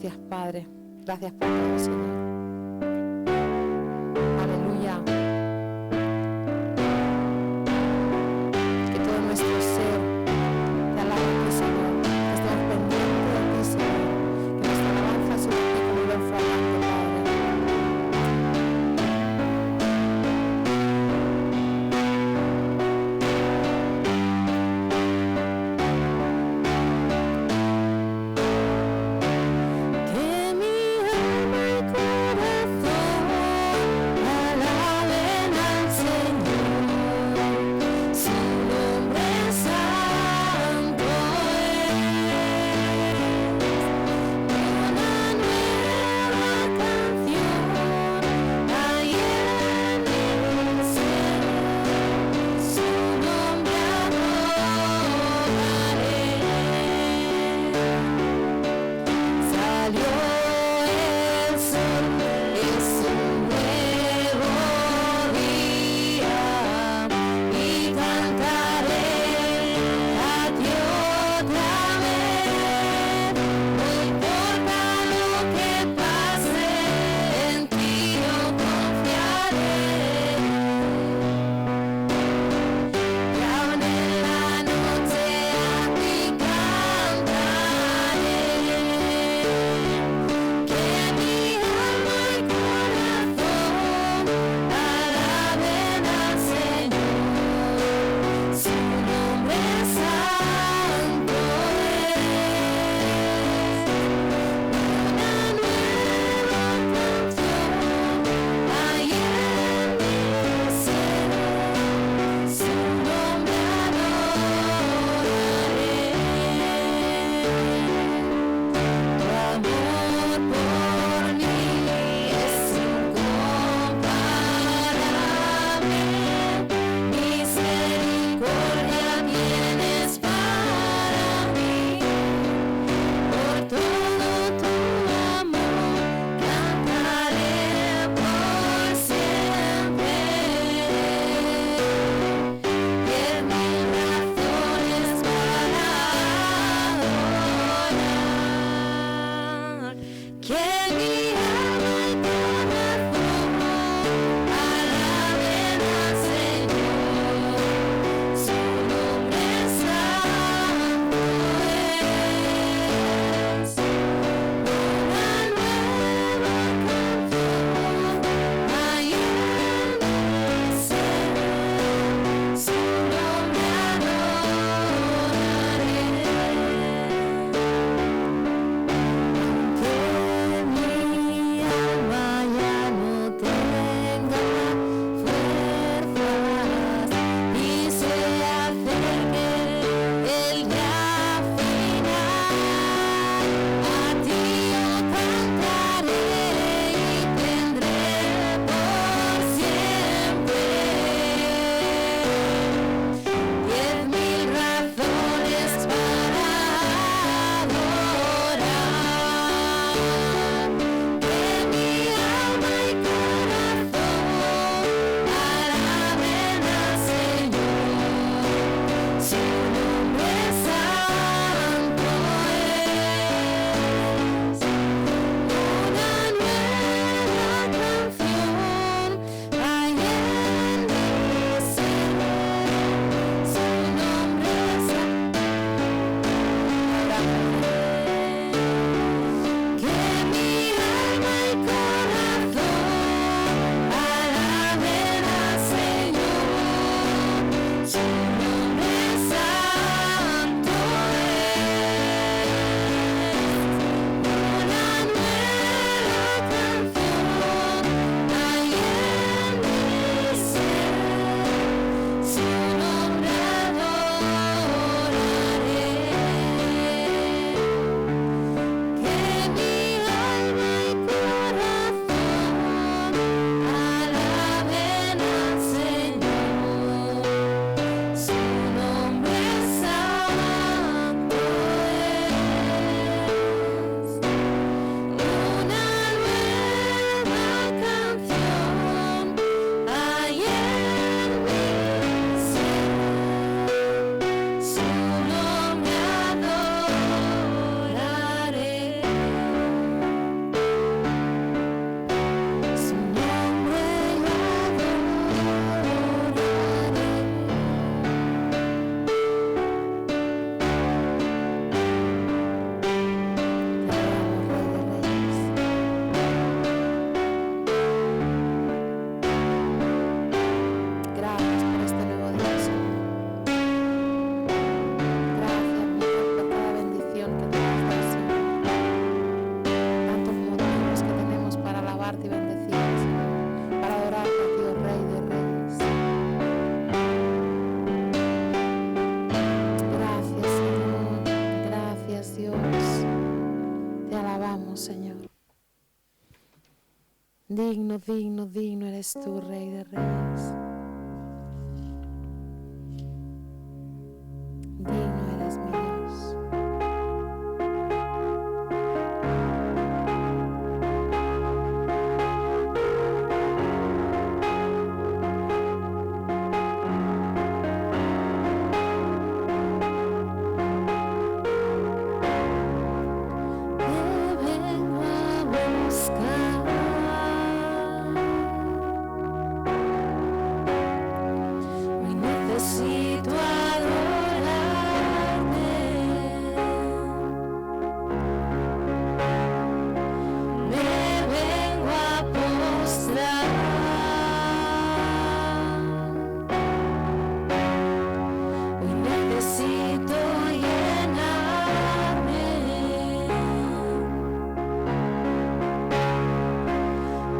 Gracias, Padre. Gracias por todo, Señor. Aleluya. Que todo nuestro ser te alabe, Señor. Que estemos pendientes de ti, Señor. Que nuestra alabanza sobre ti como lo fragante, Padre. Que mi alma y corazón alaben al Señor, su nombre santo es. Una nueva canción hay en el cielo, su nombre adoraré. Salió el sol, es un nuevo día y cantaré a ti otra vez. No importa lo que pase, en ti yo confiaré. Y aún en la noche a ti cantaré. Que mi alma y corazón alaben al Señor, su nombre santo es. Una nueva canción hay en el cielo, su nombre adoraré. Tu amor por mí es incomparable, misericordia tienes para mí. Por todo tu amor cantaré por siempre. 10,000 razones para adorar. Que mi alma y corazón alaben al Señor, su nombre santo es. Una nueva canción hay en el cielo, su nombre adoraré. Que mi alma ya no tenga fuerzas y se acerque el día final, a ti yo cantaré y tendré por siempre 10,000 razones para adorar. Que mi alma y corazón alaben al Señor, su nombre santo es. Una nueva canción hay en el cielo, su nombre santo. Que mi alma y corazón alaben al Señor, su nombre santo es. Una nueva canción hay en el cielo, su nombre adoraré. Que mi alma y corazón alaben al Señor, su Digno, digno, digno eres tú, Rey de Reyes. Digno eres mi Dios. Te vengo a buscar. Hoy necesito adorarte. Me vengo a postrar. Hoy necesito llenarme.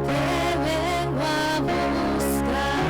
Te vengo a buscar.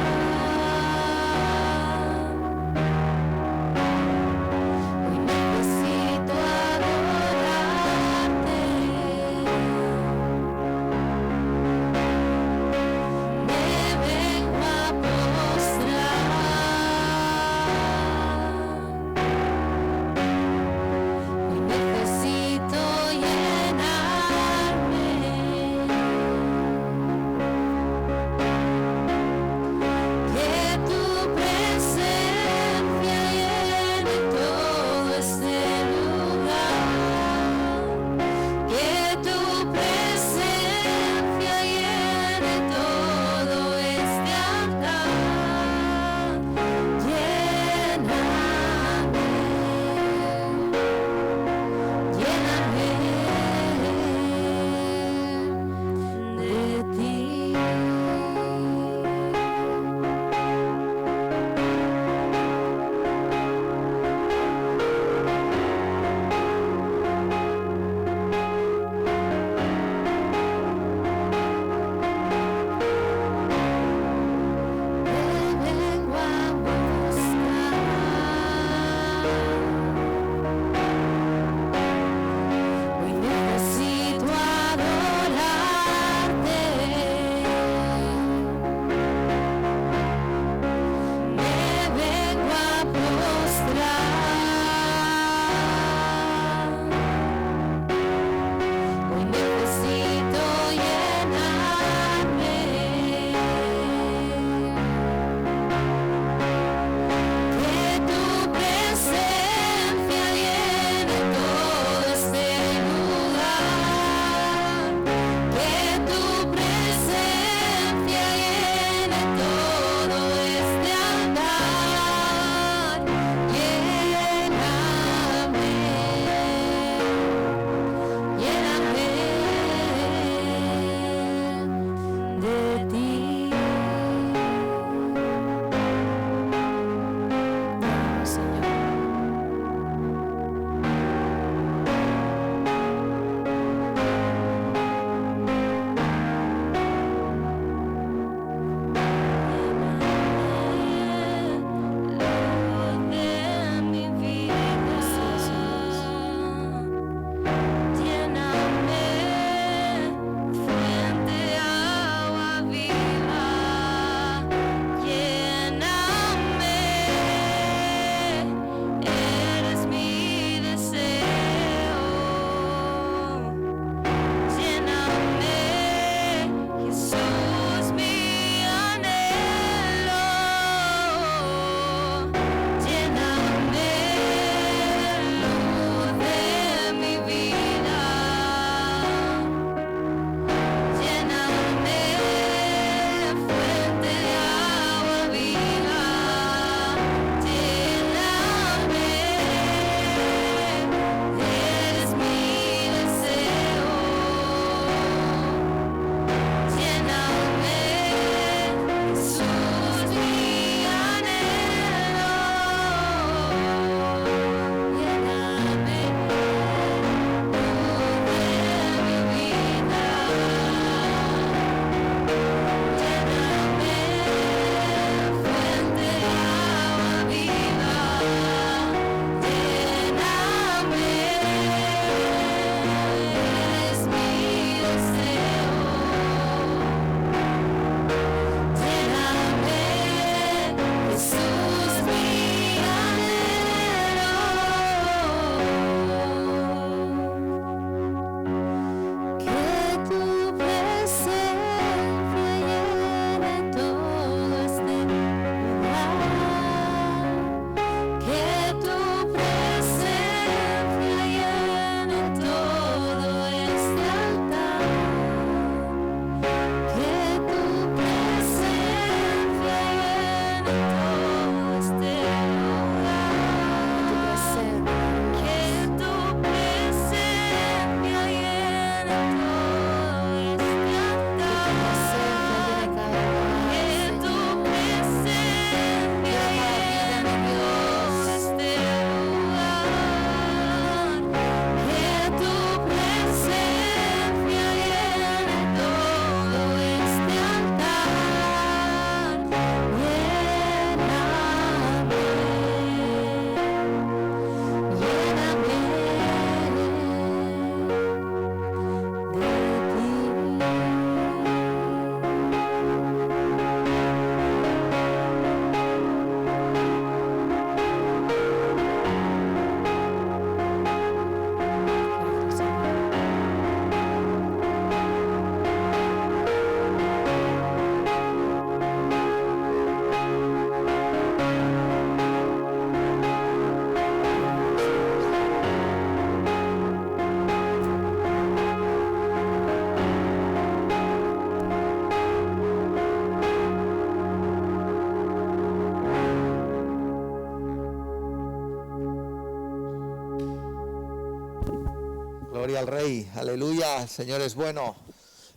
Gloria al Rey, aleluya, el Señor es bueno,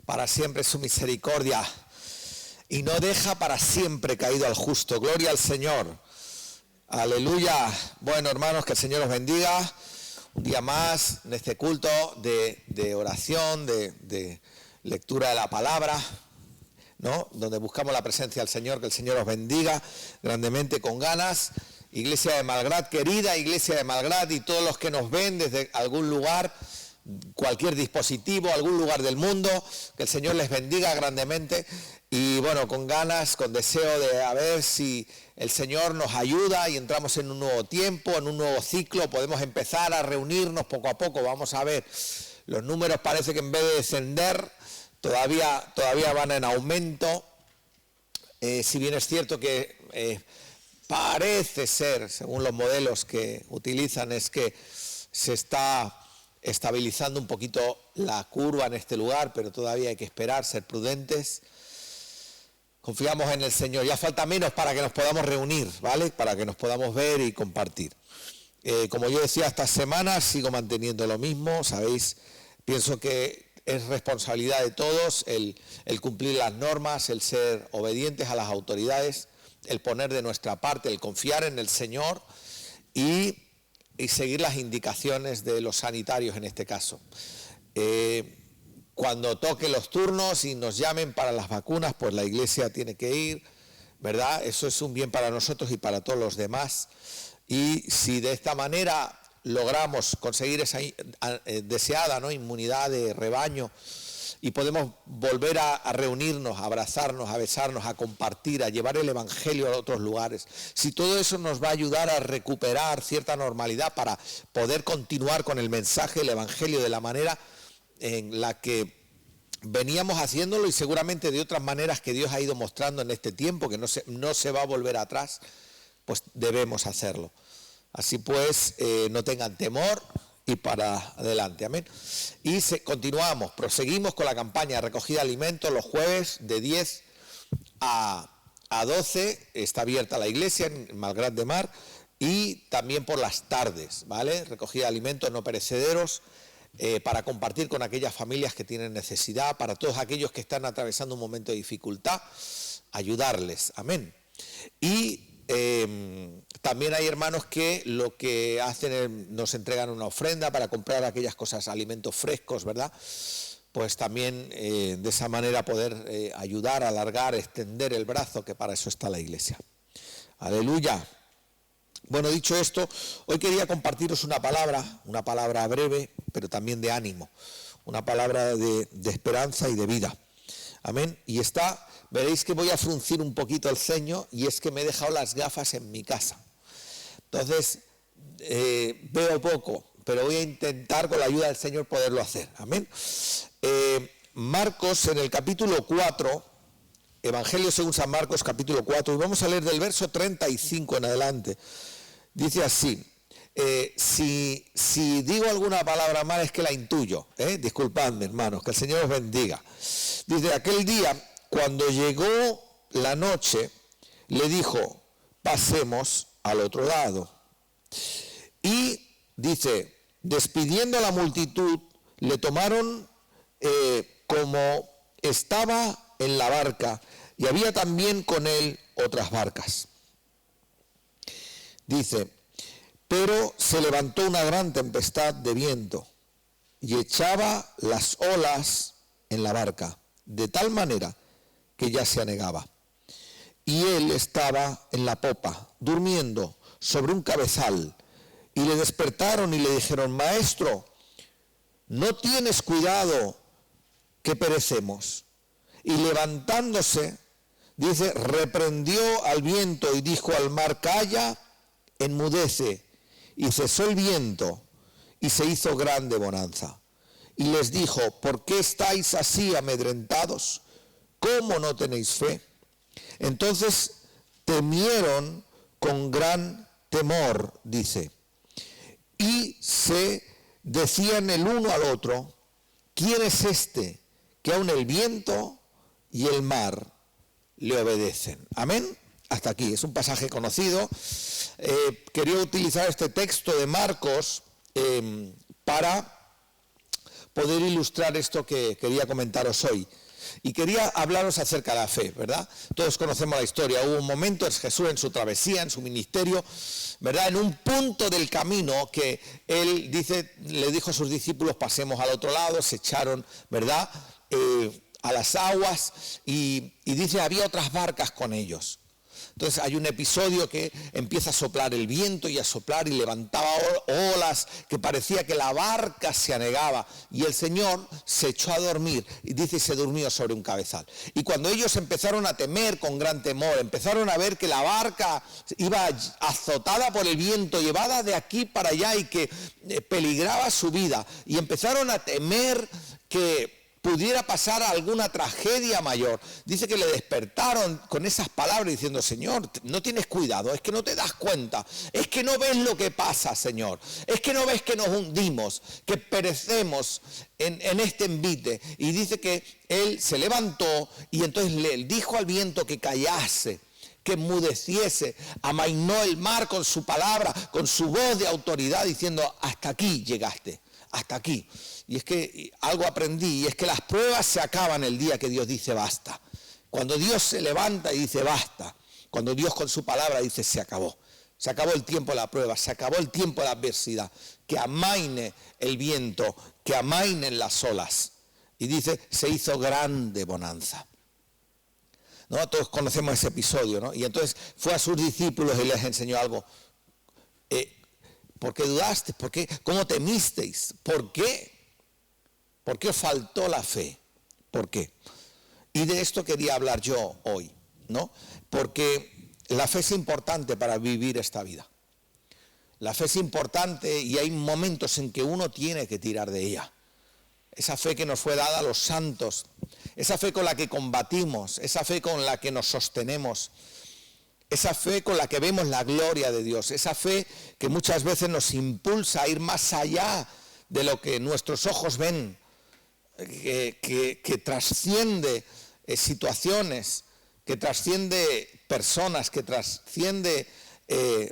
para siempre su misericordia, y no deja para siempre caído al justo. Gloria al Señor, aleluya. Bueno, hermanos, que el Señor os bendiga, un día más en este culto de oración, de lectura de la palabra, ¿no? Donde buscamos la presencia del Señor. Que el Señor os bendiga grandemente, con ganas. Iglesia de Malgrat, querida Iglesia de Malgrat, y todos los que nos ven desde algún lugar, cualquier dispositivo, algún lugar del mundo, que el Señor les bendiga grandemente. Y bueno, con ganas, con deseo de a ver si el Señor nos ayuda y entramos en un nuevo tiempo, en un nuevo ciclo, podemos empezar a reunirnos poco a poco. Vamos a ver, los números parece que en vez de descender, todavía van en aumento. Si bien es cierto que parece ser, según los modelos que utilizan, es que se está estabilizando un poquito la curva en este lugar, pero todavía hay que esperar, ser prudentes. Confiamos en el Señor. Ya falta menos para que nos podamos reunir, ¿vale? Para que nos podamos ver y compartir. Como yo decía, esta semana sigo manteniendo lo mismo, ¿sabéis? Pienso que es responsabilidad de todos el cumplir las normas, el ser obedientes a las autoridades, el poner de nuestra parte, el confiar en el Señor y seguir las indicaciones de los sanitarios en este caso. Cuando toquen los turnos y nos llamen para las vacunas, pues la iglesia tiene que ir, ¿verdad? Eso es un bien para nosotros y para todos los demás. Y si de esta manera logramos conseguir esa deseada, ¿no?, inmunidad de rebaño, y podemos volver a reunirnos, a abrazarnos, a besarnos, a compartir, a llevar el Evangelio a otros lugares. Si todo eso nos va a ayudar a recuperar cierta normalidad para poder continuar con el mensaje del Evangelio de la manera en la que veníamos haciéndolo y seguramente de otras maneras que Dios ha ido mostrando en este tiempo, que no se va a volver atrás, pues debemos hacerlo. Así pues, no tengan temor y para adelante, amén. Y continuamos, proseguimos con la campaña de recogida de alimentos los jueves de 10 a 12, está abierta la iglesia en Malgrat de Mar, y también por las tardes, ¿vale? Recogida de alimentos no perecederos para compartir con aquellas familias que tienen necesidad, para todos aquellos que están atravesando un momento de dificultad, ayudarles, amén. Y también hay hermanos que lo que hacen es, nos entregan una ofrenda para comprar aquellas cosas, alimentos frescos, ¿verdad? Pues también de esa manera poder ayudar, alargar, extender el brazo, que para eso está la iglesia. Aleluya. Bueno, dicho esto, hoy quería compartiros una palabra breve, pero también de ánimo, una palabra de esperanza y de vida. Amén. Y veréis que voy a fruncir un poquito el ceño, y es que me he dejado las gafas en mi casa. Entonces, veo poco, pero voy a intentar con la ayuda del Señor poderlo hacer. Amén. Marcos, en el capítulo 4, Evangelio según San Marcos, capítulo 4, y vamos a leer del verso 35 en adelante. Dice así, si digo alguna palabra mal es que la intuyo, disculpadme, hermanos, que el Señor os bendiga. Dice, aquel día, cuando llegó la noche, le dijo, pasemos al otro lado. Y dice, despidiendo a la multitud, le tomaron como estaba en la barca, y había también con él otras barcas. Dice, pero se levantó una gran tempestad de viento y echaba las olas en la barca, de tal manera que ya se anegaba. Y él estaba en la popa, durmiendo sobre un cabezal, y le despertaron y le dijeron, maestro, ¿no tienes cuidado que perecemos? Y levantándose, dice, reprendió al viento y dijo al mar, calla, enmudece. Y cesó el viento y se hizo grande bonanza. Y les dijo, ¿por qué estáis así amedrentados? ¿Cómo no tenéis fe? Entonces temieron con gran temor, dice, y se decían el uno al otro, ¿quién es este que aun el viento y el mar le obedecen? Amén. Hasta aquí, es un pasaje conocido. Quería utilizar este texto de Marcos para poder ilustrar esto que quería comentaros hoy. Y quería hablaros acerca de la fe, ¿verdad? Todos conocemos la historia. Hubo un momento, Jesús en su travesía, en su ministerio, ¿verdad? En un punto del camino que él le dijo a sus discípulos, pasemos al otro lado, se echaron, ¿verdad? A las aguas y dice, había otras barcas con ellos. Entonces hay un episodio que empieza a soplar el viento y a soplar y levantaba olas que parecía que la barca se anegaba y el Señor se echó a dormir y dice se durmió sobre un cabezal. Y cuando ellos empezaron a temer con gran temor, empezaron a ver que la barca iba azotada por el viento, llevada de aquí para allá y que peligraba su vida y empezaron a temer que pudiera pasar alguna tragedia mayor. Dice que le despertaron con esas palabras diciendo, Señor, no tienes cuidado, es que no te das cuenta, es que no ves lo que pasa, Señor, es que no ves que nos hundimos, que perecemos en este envite. Y dice que él se levantó y entonces le dijo al viento que callase, que enmudeciese, amainó el mar con su palabra, con su voz de autoridad, diciendo, hasta aquí llegaste, hasta aquí. Y es que algo aprendí, y es que las pruebas se acaban el día que Dios dice basta. Cuando Dios se levanta y dice basta, cuando Dios con su palabra dice se acabó el tiempo de la prueba, se acabó el tiempo de la adversidad, que amaine el viento, que amainen las olas. Y dice, se hizo grande bonanza. ¿No? Todos conocemos ese episodio, ¿no? Y entonces fue a sus discípulos y les enseñó algo. ¿Por qué dudaste? ¿Por qué? ¿Cómo temisteis? ¿Por qué? ¿Por qué os faltó la fe? ¿Por qué? Y de esto quería hablar yo hoy, ¿no? Porque la fe es importante para vivir esta vida. La fe es importante y hay momentos en que uno tiene que tirar de ella. Esa fe que nos fue dada a los santos, esa fe con la que combatimos, esa fe con la que nos sostenemos, esa fe con la que vemos la gloria de Dios, esa fe que muchas veces nos impulsa a ir más allá de lo que nuestros ojos ven, que trasciende situaciones, que trasciende personas, que trasciende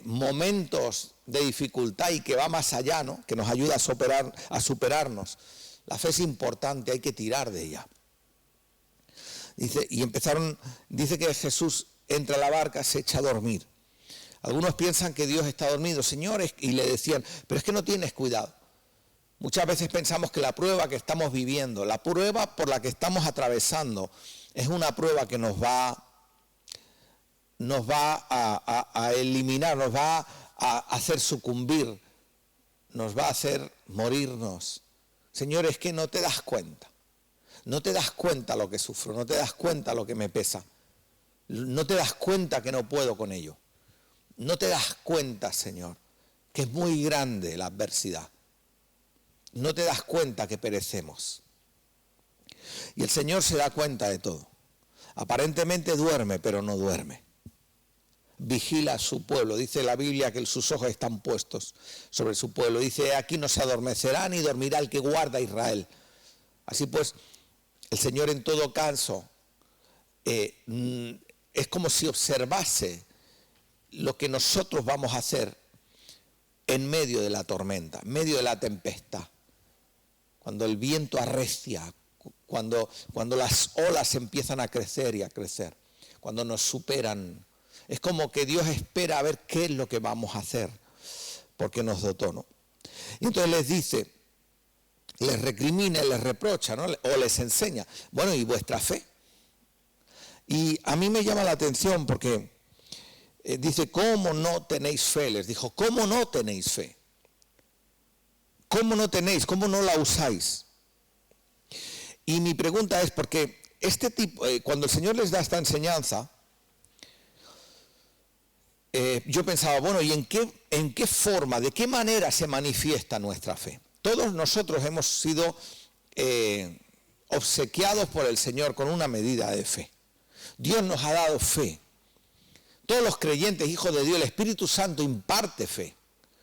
momentos de dificultad y que va más allá, ¿no? Que nos ayuda a superarnos. La fe es importante, hay que tirar de ella. Dice que Jesús entra a la barca, se echa a dormir. Algunos piensan que Dios está dormido, señores, y le decían, pero es que no tienes cuidado. Muchas veces pensamos que la prueba que estamos viviendo, la prueba por la que estamos atravesando, es una prueba que nos va a eliminar, nos va a hacer sucumbir, nos va a hacer morirnos. Señor, es que no te das cuenta. No te das cuenta lo que sufro, no te das cuenta lo que me pesa. No te das cuenta que no puedo con ello. No te das cuenta, Señor, que es muy grande la adversidad. No te das cuenta que perecemos. Y el Señor se da cuenta de todo. Aparentemente duerme, pero no duerme. Vigila a su pueblo. Dice la Biblia que sus ojos están puestos sobre su pueblo. Dice, aquí no se adormecerá ni dormirá el que guarda a Israel. Así pues, el Señor en todo caso es como si observase lo que nosotros vamos a hacer en medio de la tormenta, en medio de la tempestad. Cuando el viento arrecia, cuando las olas empiezan a crecer y a crecer, cuando nos superan. Es como que Dios espera a ver qué es lo que vamos a hacer, porque nos dotó, ¿no? Y entonces les dice, les recrimina, les reprocha, ¿no? O les enseña, bueno, ¿y vuestra fe? Y a mí me llama la atención porque dice, ¿cómo no tenéis fe? Les dijo, ¿cómo no tenéis fe? ¿Cómo no tenéis? ¿Cómo no la usáis? Y mi pregunta es, porque cuando el Señor les da esta enseñanza, yo pensaba, bueno, ¿y en qué forma, de qué manera se manifiesta nuestra fe? Todos nosotros hemos sido obsequiados por el Señor con una medida de fe. Dios nos ha dado fe. Todos los creyentes, hijos de Dios, el Espíritu Santo imparte fe.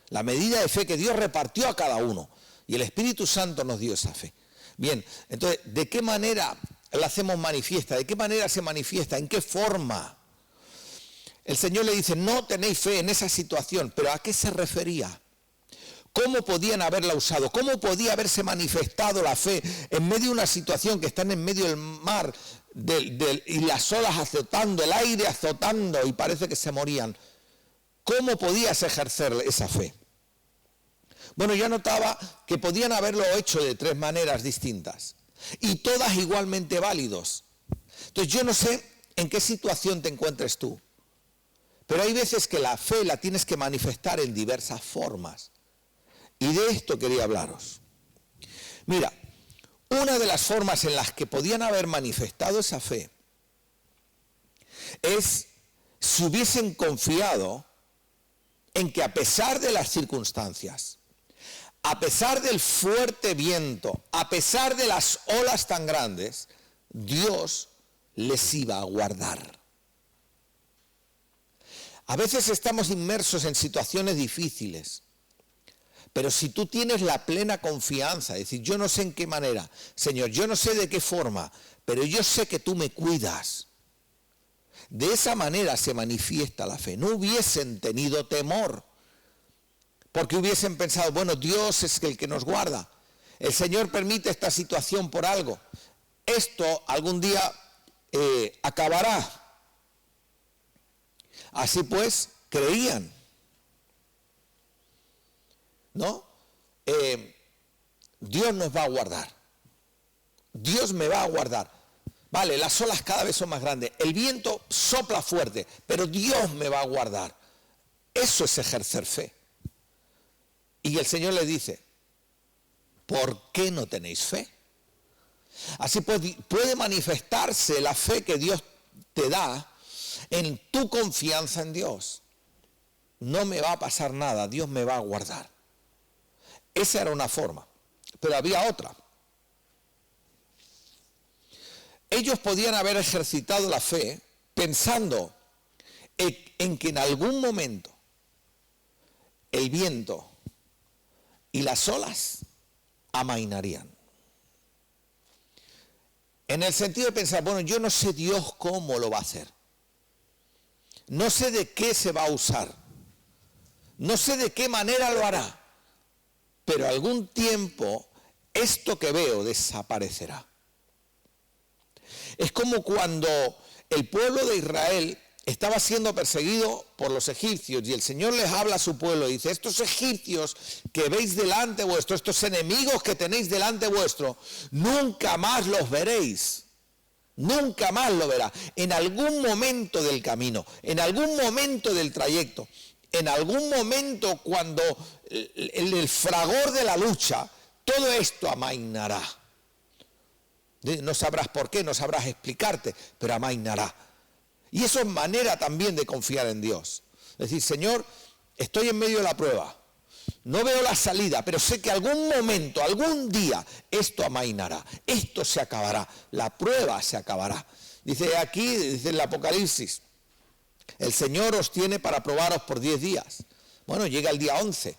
La medida de fe que Dios repartió a cada uno. Y el Espíritu Santo nos dio esa fe. Bien, entonces, ¿de qué manera la hacemos manifiesta? ¿De qué manera se manifiesta? ¿En qué forma? El Señor le dice, no tenéis fe en esa situación. ¿Pero a qué se refería? ¿Cómo podían haberla usado? ¿Cómo podía haberse manifestado la fe en medio de una situación que están en medio del mar y las olas azotando, el aire azotando y parece que se morían? ¿Cómo podías ejercer esa fe? Bueno, yo notaba que podían haberlo hecho de 3 maneras distintas y todas igualmente válidos. Entonces yo no sé en qué situación te encuentres tú, pero hay veces que la fe la tienes que manifestar en diversas formas. Y de esto quería hablaros. Mira, una de las formas en las que podían haber manifestado esa fe es si hubiesen confiado en que a pesar de las circunstancias, a pesar del fuerte viento, a pesar de las olas tan grandes, Dios les iba a guardar. A veces estamos inmersos en situaciones difíciles. Pero si tú tienes la plena confianza, es decir, yo no sé en qué manera, Señor, yo no sé de qué forma, pero yo sé que tú me cuidas. De esa manera se manifiesta la fe. No hubiesen tenido temor, porque hubiesen pensado, bueno, Dios es el que nos guarda. El Señor permite esta situación por algo. Esto algún día acabará. Así pues, creían. ¿No? Dios nos va a guardar. Dios me va a guardar. Vale, las olas cada vez son más grandes. El viento sopla fuerte, pero Dios me va a guardar. Eso es ejercer fe. Y el Señor le dice, ¿por qué no tenéis fe? Así puede manifestarse la fe que Dios te da en tu confianza en Dios. No me va a pasar nada, Dios me va a guardar. Esa era una forma, pero había otra. Ellos podían haber ejercitado la fe pensando en que en algún momento el viento y las olas amainarían. En el sentido de pensar, bueno, yo no sé Dios cómo lo va a hacer. No sé de qué se va a usar. No sé de qué manera lo hará. Pero algún tiempo esto que veo desaparecerá. Es como cuando el pueblo de Israel estaba siendo perseguido por los egipcios y el Señor les habla a su pueblo y dice, estos egipcios que veis delante vuestro, estos enemigos que tenéis delante vuestro, nunca más los veréis. Nunca más lo verá. En algún momento del camino, en algún momento del trayecto, en algún momento cuando el fragor de la lucha, todo esto amainará. No sabrás por qué, no sabrás explicarte, pero amainará. Y eso es manera también de confiar en Dios. Es decir, Señor, estoy en medio de la prueba, no veo la salida, pero sé que algún momento, algún día, esto amainará, esto se acabará, la prueba se acabará. Dice aquí, dice el Apocalipsis, el Señor os tiene para probaros por 10 días. Bueno, llega el día 11.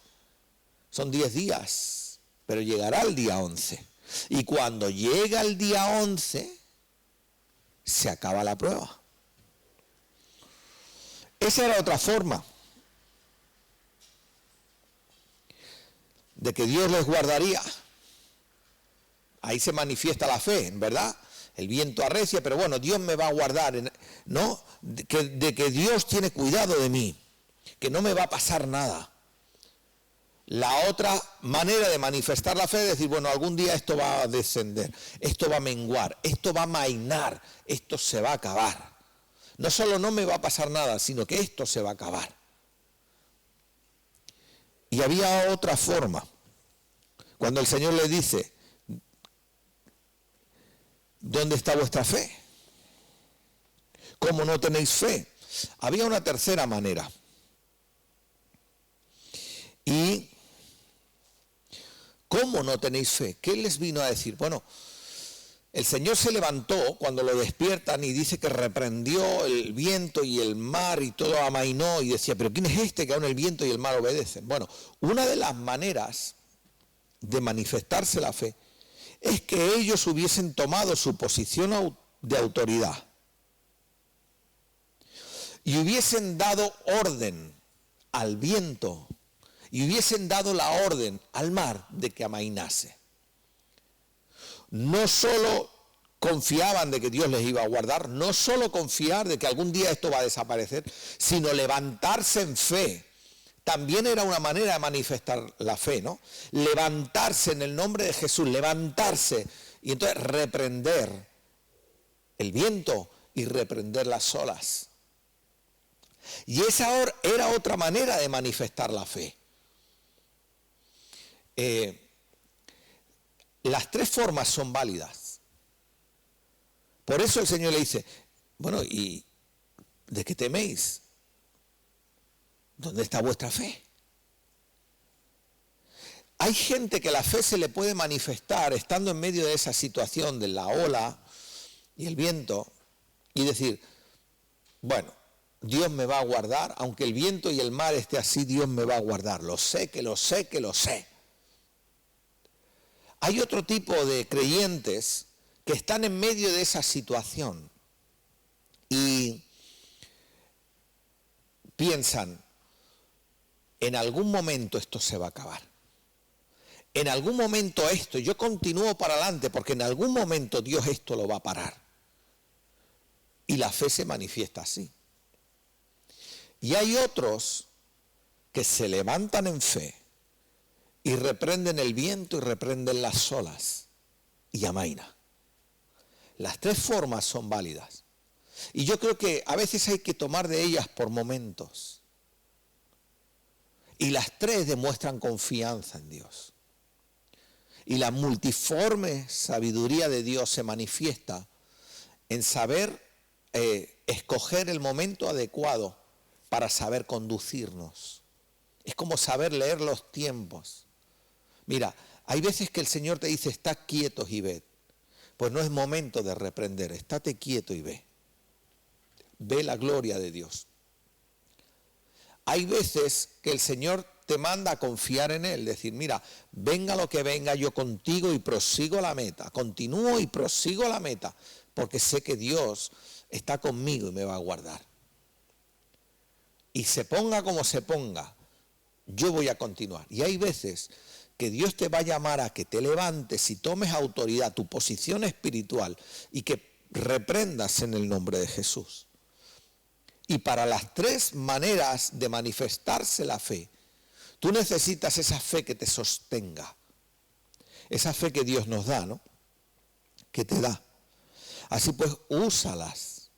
Son 10 días, pero llegará el día 11. Y cuando llega el día 11, se acaba la prueba. Esa era otra forma de que Dios les guardaría. Ahí se manifiesta la fe, ¿verdad? El viento arrecia, pero bueno, Dios me va a guardar, ¿no? De que Dios tiene cuidado de mí, que no me va a pasar nada. La otra manera de manifestar la fe es decir, bueno, algún día esto va a descender, esto va a menguar, esto va a amainar, esto se va a acabar. No solo no me va a pasar nada, sino que esto se va a acabar. Y había otra forma. Cuando el Señor le dice, ¿dónde está vuestra fe? ¿Cómo no tenéis fe? Había una tercera manera. ¿Y cómo no tenéis fe? ¿Qué les vino a decir? Bueno, el Señor se levantó cuando lo despiertan y dice que reprendió el viento y el mar y todo amainó y decía, pero ¿quién es este que aún el viento y el mar obedecen? Bueno, una de las maneras de manifestarse la fe es que ellos hubiesen tomado su posición de autoridad y hubiesen dado orden al viento y hubiesen dado la orden al mar de que amainase. No solo confiaban de que Dios les iba a guardar, no solo confiar de que algún día esto va a desaparecer, sino levantarse en fe. También era una manera de manifestar la fe, ¿no? Levantarse en el nombre de Jesús, levantarse y entonces reprender el viento y reprender las olas. Y esa era otra manera de manifestar la fe. Las tres formas son válidas. Por eso el Señor le dice, bueno, ¿y de qué teméis? ¿Dónde está vuestra fe? Hay gente que la fe se le puede manifestar estando en medio de esa situación de la ola y el viento y decir, bueno, Dios me va a guardar, aunque el viento y el mar esté así, Dios me va a guardar. Lo sé, que lo sé, que lo sé. Hay otro tipo de creyentes que están en medio de esa situación y piensan, en algún momento esto se va a acabar. En algún momento esto, yo continúo para adelante porque en algún momento Dios esto lo va a parar. Y la fe se manifiesta así. Y hay otros que se levantan en fe y reprenden el viento y reprenden las olas y amaina. Las tres formas son válidas. Y yo creo que a veces hay que tomar de ellas por momentos. Y las tres demuestran confianza en Dios. Y la multiforme sabiduría de Dios se manifiesta en saber escoger el momento adecuado para saber conducirnos. Es como saber leer los tiempos. Mira, hay veces que el Señor te dice, estad quietos y ved. Pues no es momento de reprender, estate quieto y ve. Ve la gloria de Dios. Hay veces que el Señor te manda a confiar en Él, decir, mira, venga lo que venga, yo contigo y prosigo la meta, continúo y prosigo la meta, porque sé que Dios está conmigo y me va a guardar. Y se ponga como se ponga, yo voy a continuar. Y hay veces que Dios te va a llamar a que te levantes y tomes autoridad, tu posición espiritual, y que reprendas en el nombre de Jesús. Y para las tres maneras de manifestarse la fe, tú necesitas esa fe que te sostenga. Esa fe que Dios nos da, ¿no? Que te da. Así pues, úsalas.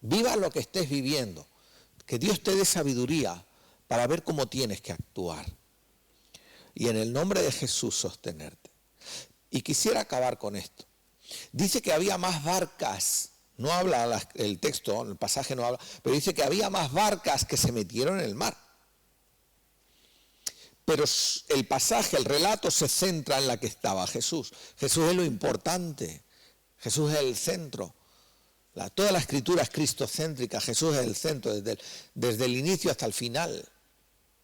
Viva lo que estés viviendo. Que Dios te dé sabiduría para ver cómo tienes que actuar. Y en el nombre de Jesús sostenerte. Y quisiera acabar con esto. Dice que había más barcas. No habla el texto, el pasaje no habla, pero dice que había más barcas que se metieron en el mar. Pero el pasaje, el relato se centra en la que estaba Jesús. Jesús es lo importante. Jesús es el centro. Toda la escritura es cristocéntrica. Jesús es el centro desde el inicio hasta el final.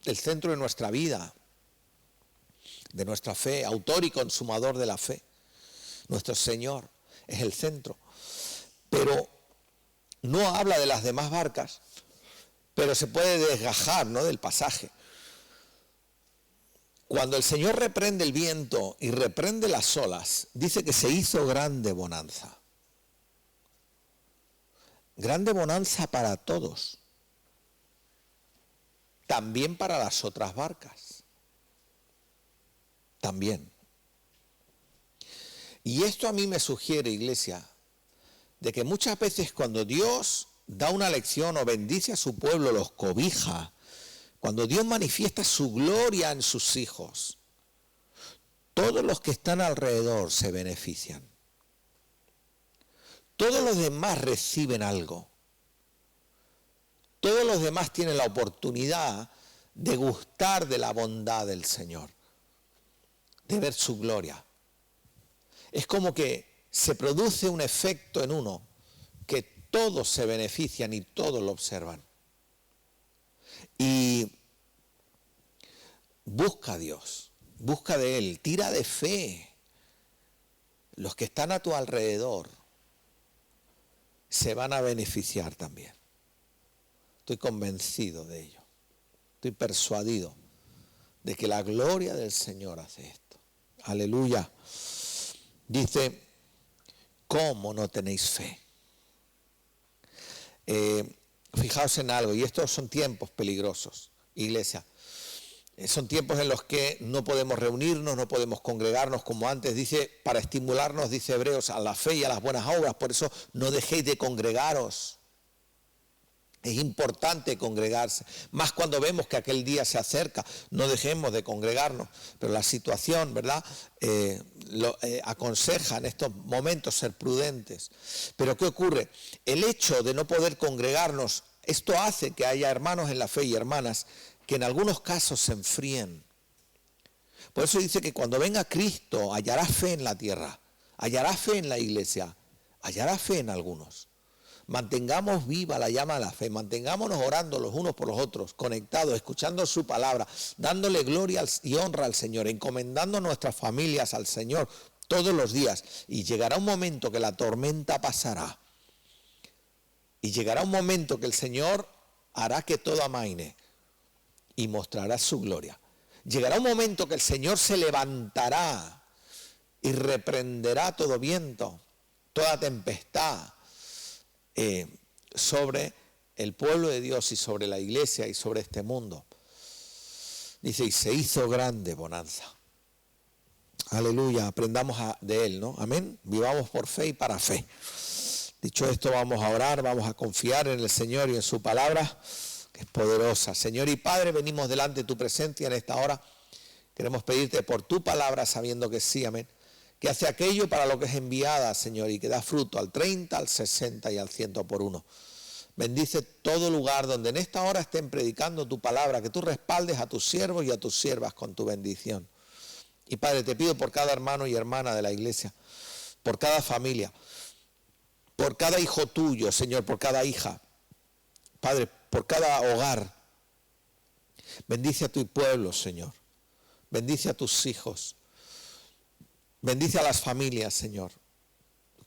El centro de nuestra vida, de nuestra fe, autor y consumador de la fe. Nuestro Señor es el centro. Pero no habla de las demás barcas, pero se puede desgajar, ¿no?, del pasaje. Cuando el Señor reprende el viento y reprende las olas, dice que se hizo grande bonanza. Grande bonanza para todos. También para las otras barcas. También. Y esto a mí me sugiere, iglesia, de que muchas veces cuando Dios da una lección o bendice a su pueblo, los cobija, cuando Dios manifiesta su gloria en sus hijos, todos los que están alrededor se benefician. Todos los demás reciben algo. Todos los demás tienen la oportunidad de gustar de la bondad del Señor, de ver su gloria. Es como que se produce un efecto en uno, que todos se benefician y todos lo observan. Y busca a Dios, busca de Él, tira de fe. Los que están a tu alrededor se van a beneficiar también. Estoy convencido de ello. estoy persuadido de que la gloria del Señor hace esto. Aleluya. Dice, ¿cómo no tenéis fe? Fijaos en algo, y estos son tiempos peligrosos, iglesia. Son tiempos en los que no podemos reunirnos, no podemos congregarnos como antes, dice, para estimularnos, dice Hebreos, a la fe y a las buenas obras. Por eso no dejéis de congregaros. Es importante congregarse, más cuando vemos que aquel día se acerca, no dejemos de congregarnos. Pero la situación, ¿verdad?, aconseja en estos momentos ser prudentes. Pero ¿qué ocurre? El hecho de no poder congregarnos, esto hace que haya hermanos en la fe y hermanas que en algunos casos se enfríen. Por eso dice que cuando venga Cristo hallará fe en la tierra, hallará fe en la iglesia, hallará fe en algunos. Mantengamos viva la llama de la fe, mantengámonos orando los unos por los otros, conectados, escuchando su palabra, dándole gloria y honra al Señor, encomendando nuestras familias al Señor todos los días. Y llegará un momento que la tormenta pasará. Y llegará un momento que el Señor hará que todo amaine y mostrará su gloria. Llegará un momento que el Señor se levantará y reprenderá todo viento, toda tempestad sobre el pueblo de Dios y sobre la iglesia y sobre este mundo. Dice, y se hizo grande bonanza. Aleluya, aprendamos de Él, ¿no? Amén. Vivamos por fe y para fe. Dicho esto, vamos a orar, vamos a confiar en el Señor y en su palabra, que es poderosa. Señor y Padre, venimos delante de tu presencia en esta hora. Queremos pedirte por tu palabra, sabiendo que sí, amén, que hace aquello para lo que es enviada, Señor, y que da fruto al 30, al 60 y al 100 por uno. Bendice todo lugar donde en esta hora estén predicando tu palabra, que tú respaldes a tus siervos y a tus siervas con tu bendición. Y Padre, te pido por cada hermano y hermana de la iglesia, por cada familia, por cada hijo tuyo, Señor, por cada hija, Padre, por cada hogar. Bendice a tu pueblo, Señor. Bendice a tus hijos. Bendice a las familias, Señor.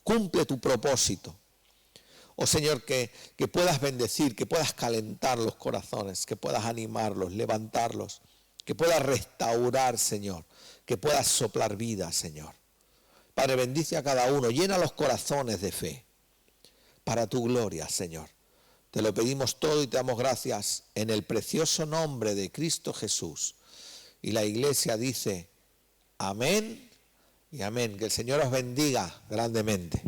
Cumple tu propósito. Oh Señor, que puedas bendecir, que puedas calentar los corazones, que puedas animarlos, levantarlos, que puedas restaurar, Señor, que puedas soplar vida, Señor. Padre, bendice a cada uno, llena los corazones de fe, para tu gloria, Señor. Te lo pedimos todo y te damos gracias en el precioso nombre de Cristo Jesús. Y la iglesia dice, amén y amén. Que el Señor os bendiga grandemente.